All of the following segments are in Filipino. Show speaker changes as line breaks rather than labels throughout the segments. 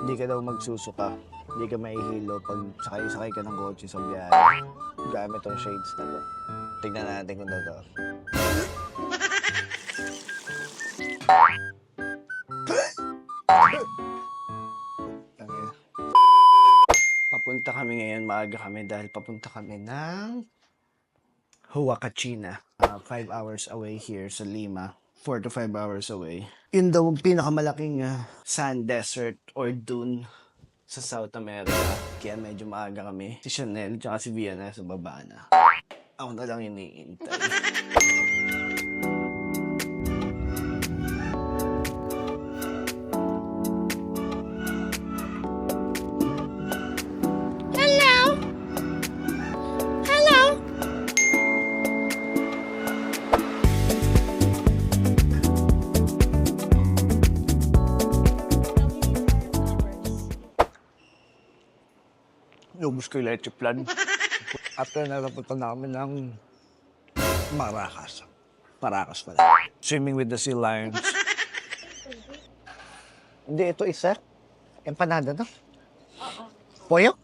Hindi ka daw magsusuka. Hindi ka mahihilo pag sakay ka ng kotse sa biyahe. Gamit tong shades na to. Tignan natin kung totoo. Papunta kami ngayon, maaga kami dahil papunta kami ng Huacachina. 5 hours away here sa Lima. 4 to 5 hours away. Yun daw ang pinakamalaking sand desert or dune sa South America. Kaya medyo maaga kami. Si Chanel at si Viana sa baba na. Ako na lang iniintay. Lubos ko yung leche plan. After napunta namin ng Maracas. Paracas pala. Swimming with the sea lions. Hindi, ito isa. Empanada, no?
Oo.
Pollo?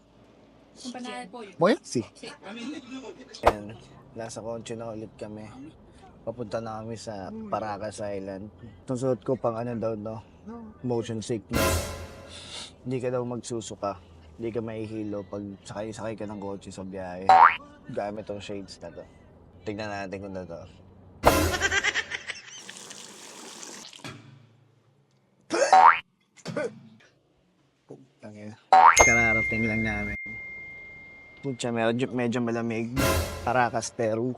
Empanada pollo.
Pollo? Si.
Si.
And nasa kotse na ulit kami. Papunta na kami sa Paracas Island. Tunsuot ko pang ano daw, no? Motion sickness. Hindi ka daw magsusuka. Hindi ka mahihilo pag sakay ka ng kotse sa biyahe. Gamit tong shades na to. Tignan natin kung totoo. Kararating lang namin. Putya, medyo malamig. Paracas, Peru.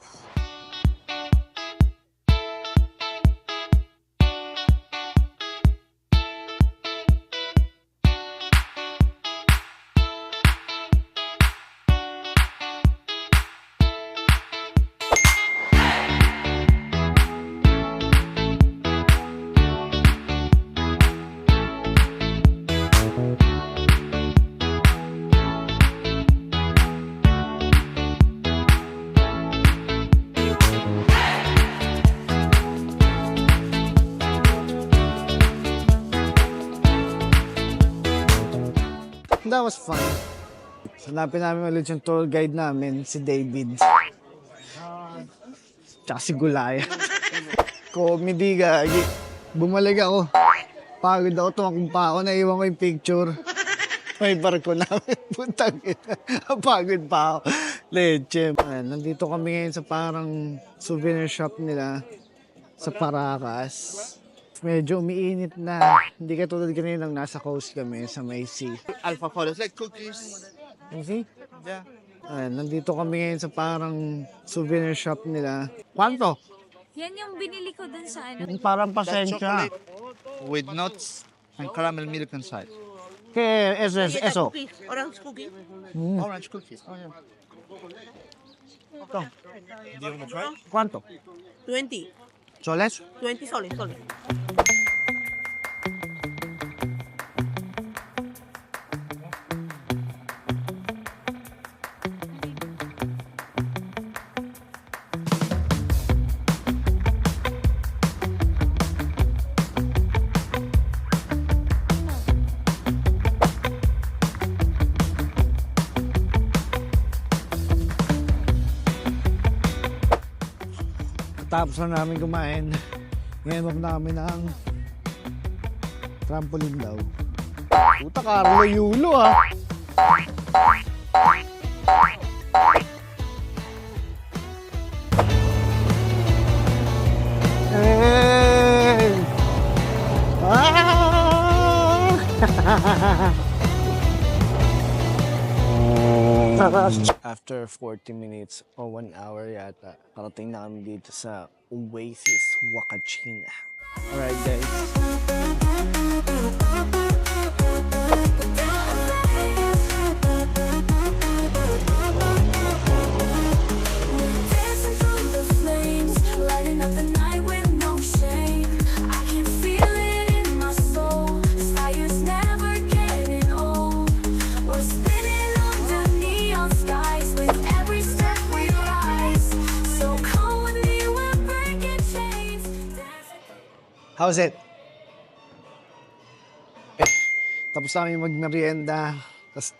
That was fun. Hanapin namin ulit yung tour guide namin, si David. Tsaka si Gulaya. Comedy gagi. Bumalik ako. Pagod ako, tumakong pa ako, naiwan ko yung picture. May barko namin, puntang ina. Pagod pa ako. Leche. Nandito kami ngayon sa parang souvenir shop nila sa Paracas. Medyo umiinit na. Hindi ka tulad kanina nang nasa coast kami sa may sea.
Alpha follows like cookies.
You see?
Yeah.
Nandito kami ngayon sa parang souvenir shop nila. Kwanto?
Yan yung binili ko dun sa ano.
Parang
That's
pasensya.
chocolate with nuts and caramel milk inside.
Kaya eso.
Orange cookie. Orange cookies. Oh yeah.
Ito.
Do you want to try?
Kwanto?
20.
Soles?
20 soles.
Tapos na namin kumain. Ngayon na kami ng trampoline daw. Puta, Carlo Yulo ah. Hey! Ah! After 40 minutes o 1 hour yata, parating na kami dito sa Oasis, Huacachina. Alright guys.
Dancing through the flames, lighting up the night with no shame. I can feel it in my soul. This fire's never getting old. We're spinning under neon skies with every step we rise. So come with me, we're breaking chains.
How's it? Tapos namin magmerienda.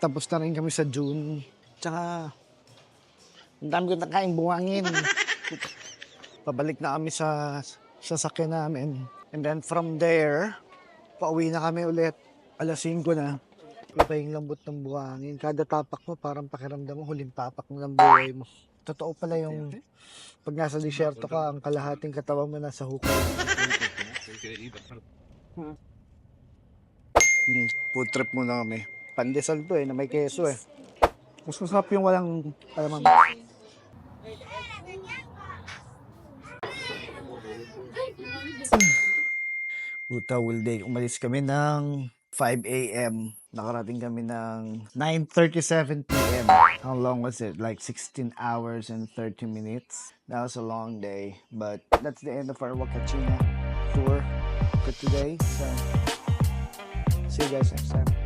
Tapos na rin kami sa June. Tsaka, ang dami ko nakain buwangin. Pabalik na kami sa sasakyan namin. And then from there, pauwi na kami ulit. Alas 5 na. Iba yung lambot ng buhangin. Kada tapak mo, parang pakiramdam mo, huling tapak mo ng buhay mo. Totoo pala yung pag nasa disyerto ka, ang kalahating katawan mo nasa hukay. Food trip muna kami. Pandesal to na may keso Mas masarap yung walang alamang. Puta, whole day. Umalis kami ng 5 a.m. Nakarating kami ng 9:37 p.m. How long was it? Like 16 hours and 30 minutes. That was a long day. But that's the end of our Wakachina tour for today. So, see you guys next time.